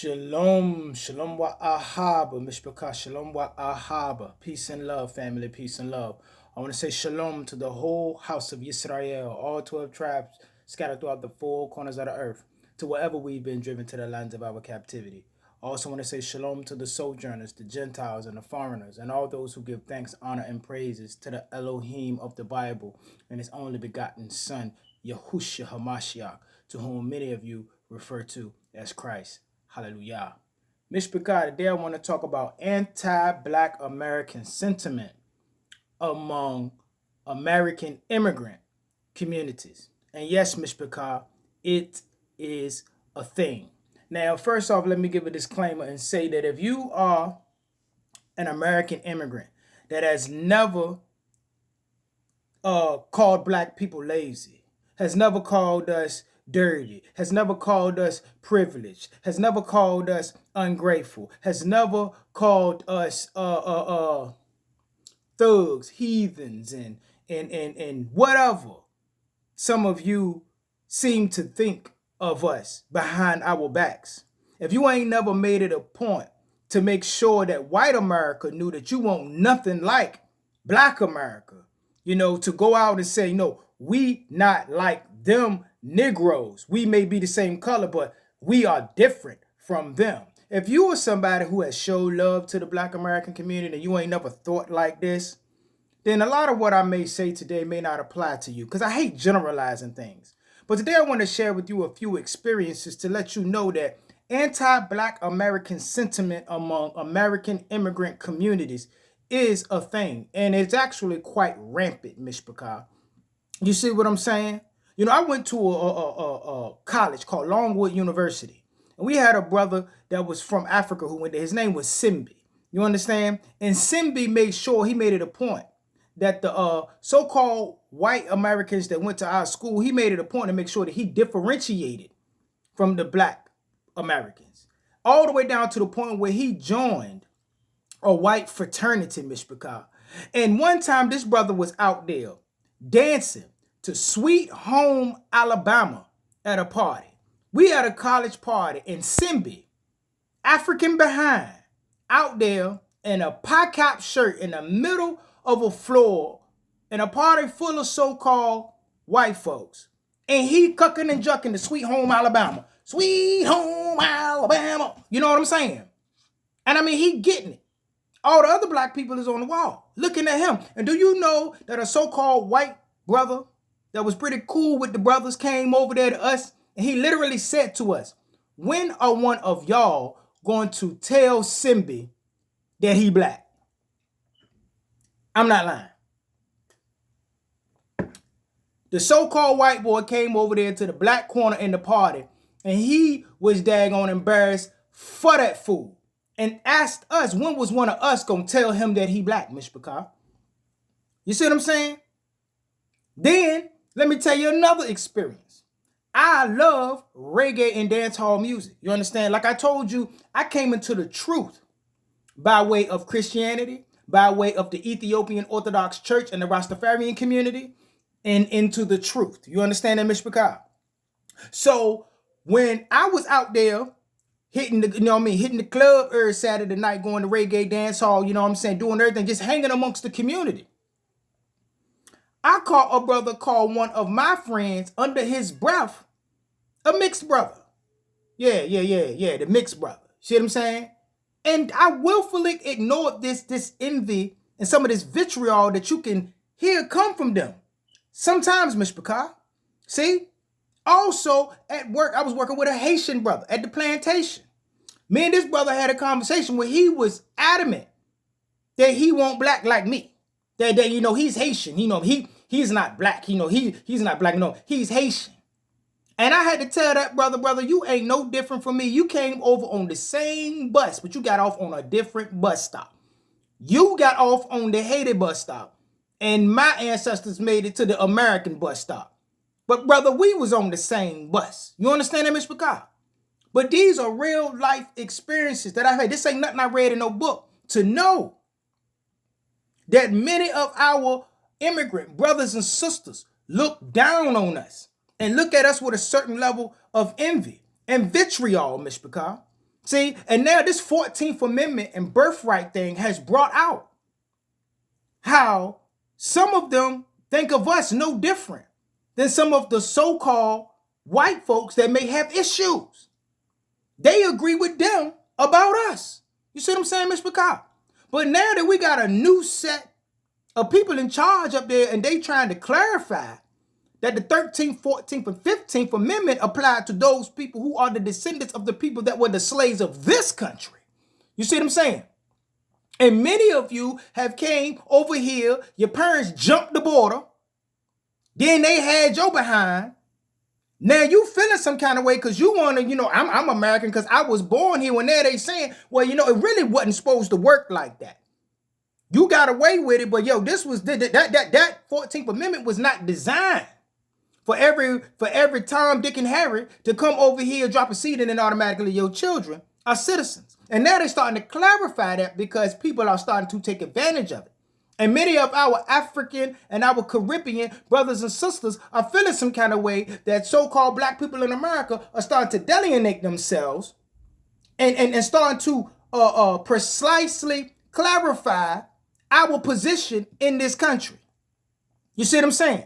Shalom, shalom wa ahaba, mishpachah, shalom wa ahaba. Peace and love, family, peace and love. I want to say shalom to the whole house of Yisrael, all 12 tribes scattered throughout the four corners of the earth, to wherever we've been driven to the lands of our captivity. I also want to say shalom to the sojourners, the Gentiles, and the foreigners, and all those who give thanks, honor, and praises to the Elohim of the Bible and his only begotten Son, Yahushua HaMashiach, to whom many of you refer to as Christ. Hallelujah. Mishpachah, today I want to talk about anti-Black American sentiment among American immigrant communities. And yes, Mishpachah, it is a thing. Now, first off, let me give a disclaimer and say that if you are an American immigrant that has never called black people lazy, has never called us dirty, has never called us privileged, has never called us ungrateful, has never called us thugs, heathens, and whatever some of you seem to think of us behind our backs. If you ain't never made it a point to make sure that white America knew that you want nothing like black America, to go out and say, no, we not like them Negroes. We may be the same color, but we are different from them. If you are somebody who has showed love to the black American community and you ain't never thought like this, then a lot of what I may say today may not apply to you because I hate generalizing things. But today I want to share with you a few experiences to let you know that anti-black American sentiment among American immigrant communities is a thing. And it's actually quite rampant, Mishpachah. You see what I'm saying? I went to a college called Longwood University. And we had a brother that was from Africa who went there. His name was Simbi. You understand? And Simbi made sure he made it a point that the so-called white Americans that went to our school, he made it a point to make sure that he differentiated from the black Americans. All the way down to the point where he joined a white fraternity, Mishpachah. And one time this brother was out there dancing to Sweet Home Alabama at a party. We had a college party in Simbi, African behind, out there in a pie cap shirt in the middle of a floor in a party full of so-called white folks. And he cucking and jucking to Sweet Home Alabama. Sweet Home Alabama. You know what I'm saying? And I mean, he getting it. All the other black people is on the wall looking at him. And do you know that a so-called white brother that was pretty cool with the brothers came over there to us and he literally said to us, when are one of y'all going to tell Simbi that he black? I'm not lying. The so-called white boy came over there to the black corner in the party and he was daggone embarrassed for that fool and asked us, when was one of us going to tell him that he black, Mishpachah? You see what I'm saying? Then, let me tell you another experience. I love reggae and dancehall music. You understand? Like I told you, I came into the truth by way of Christianity, by way of the Ethiopian Orthodox Church and the Rastafarian community, and into the truth. You understand that, Mishpachah? So, when I was out there hitting the club every Saturday night, going to reggae dancehall, doing everything, just hanging amongst the community, I caught a brother called one of my friends under his breath a mixed brother. Yeah, the mixed brother. See what I'm saying? And I willfully ignored this envy and some of this vitriol that you can hear come from them. Sometimes, Mishpachah. See? Also, at work, I was working with a Haitian brother at the plantation. Me and this brother had a conversation where he was adamant that he won't black like me. That he's Haitian. He's not black. He's not black. No, he's Haitian. And I had to tell that brother, you ain't no different from me. You came over on the same bus, but you got off on a different bus stop. You got off on the Haiti bus stop, and my ancestors made it to the American bus stop. But brother, we was on the same bus. You understand that, Mishpachah? But these are real life experiences that I had. This ain't nothing I read in no book. To know that many of our immigrant brothers and sisters look down on us and look at us with a certain level of envy and vitriol, Mishpachah. See, and now this 14th Amendment and birthright thing has brought out how some of them think of us no different than some of the so-called white folks that may have issues. They agree with them about us. You see what I'm saying, Mr. McCall? But now that we got a new set of people in charge up there and they trying to clarify that the 13th, 14th, and 15th Amendment applied to those people who are the descendants of the people that were the slaves of this country. You see what I'm saying? And many of you have came over here, your parents jumped the border, then they had your behind. Now you feeling some kind of way because you want to, I'm American because I was born here. When they saying, well, it really wasn't supposed to work like that. You got away with it, but this was that 14th Amendment was not designed for every Tom, Dick, and Harry to come over here, drop a seed, and then automatically your children are citizens. And now they're starting to clarify that because people are starting to take advantage of it. And many of our African and our Caribbean brothers and sisters are feeling some kind of way that so-called black people in America are starting to delineate themselves and starting to precisely clarify our position in this country. You see what I'm saying?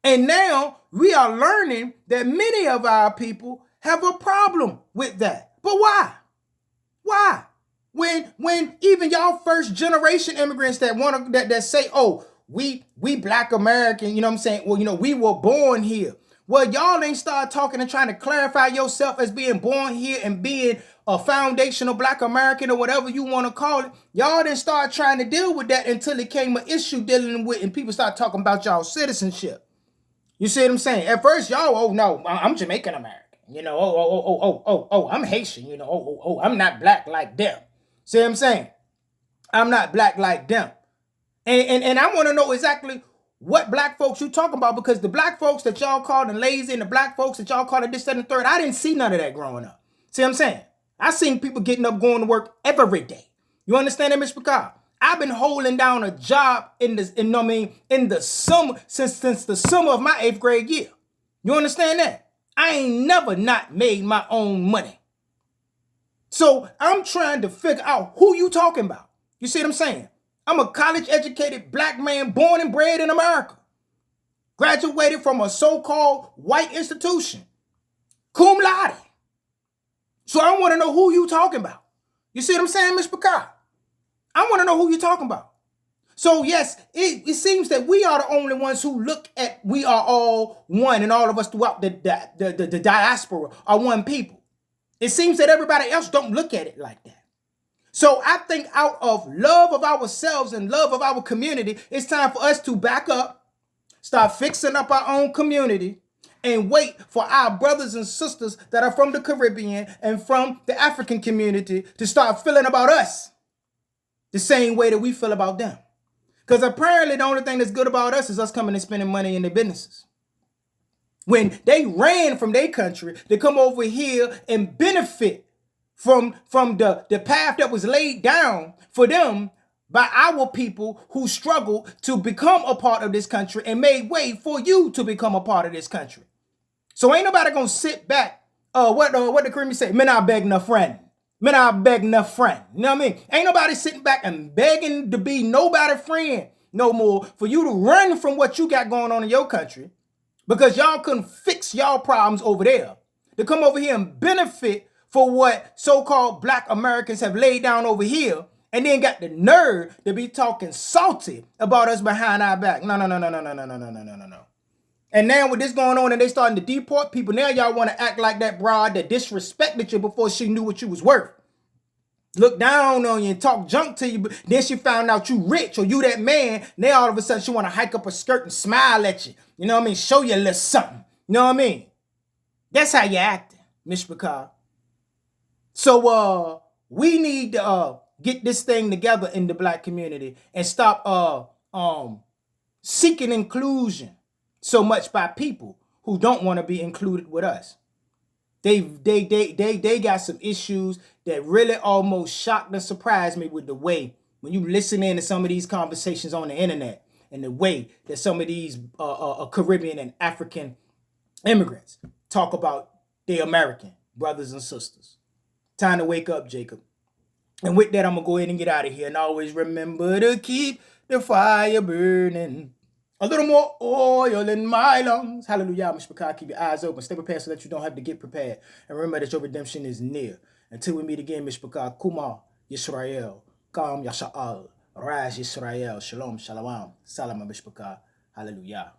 And now we are learning that many of our people have a problem with that. But why? Why? When even y'all first generation immigrants that say, oh, we black American, you know what I'm saying? Well, we were born here. Well, y'all ain't start talking and trying to clarify yourself as being born here and being a foundational black American or whatever you want to call it. Y'all didn't start trying to deal with that until it came an issue dealing with and people start talking about y'all citizenship. You see what I'm saying? At first, y'all, oh no, I'm Jamaican American. I'm Haitian. I'm not black like them. See what I'm saying? I'm not black like them. And I want to know exactly what black folks you talking about, because the black folks that y'all called and lazy and the black folks that y'all called it this, that, and the third, I didn't see none of that growing up. See what I'm saying? I seen people getting up, going to work every day. You understand that, Mr. Picard? I've been holding down a job in the summer since the summer of my 8th grade year. You understand that? I ain't never not made my own money. So I'm trying to figure out who you talking about. You see what I'm saying? I'm a college-educated black man born and bred in America. Graduated from a so-called white institution. Cum laude. So I want to know who you talking about. You see what I'm saying, Ms. Picard? I want to know who you're talking about. So yes, it seems that we are the only ones who look at we are all one, and all of us throughout the diaspora are one people. It seems that everybody else don't look at it like that. So I think out of love of ourselves and love of our community, it's time for us to back up, start fixing up our own community, and wait for our brothers and sisters that are from the Caribbean and from the African community to start feeling about us the same way that we feel about them. Because apparently the only thing that's good about us is us coming and spending money in their businesses. When they ran from their country to come over here and benefit from the path that was laid down for them by our people who struggled to become a part of this country and made way for you to become a part of this country. So ain't nobody gonna sit back. What the Caribbean say? Men I beg no friend. Men I beg no friend. You know what I mean? Ain't nobody sitting back and begging to be nobody's friend no more for you to run from what you got going on in your country because y'all couldn't fix y'all problems over there. To come over here and benefit for what so-called black Americans have laid down over here, and then got the nerve to be talking salty about us behind our back. No. And now with this going on and they starting to deport people, now y'all want to act like that broad that disrespected you before she knew what you was worth. Look down on you and talk junk to you, but then she found out you rich or you that man. Now all of a sudden she want to hike up her skirt and smile at you. You know what I mean? Show you a little something. You know what I mean? That's how you acting, Miss Picard. So we need to get this thing together in the black community and stop seeking inclusion so much by people who don't want to be included with us. They got some issues that really almost shocked and surprised me with the way when you listen in to some of these conversations on the internet and the way that some of these Caribbean and African immigrants talk about their American brothers and sisters. Time to wake up, Jacob. And with that, I'm going to go ahead and get out of here. And always remember to keep the fire burning. A little more oil in my lungs. Hallelujah, Mishpachah. Keep your eyes open. Stay prepared so that you don't have to get prepared. And remember that your redemption is near. Until we meet again, Mishpachah. Kuma, Yisrael. Kam, Yasha'al. Raz, Yisrael. Shalom, Shalom. Salam, Mishpachah. Hallelujah.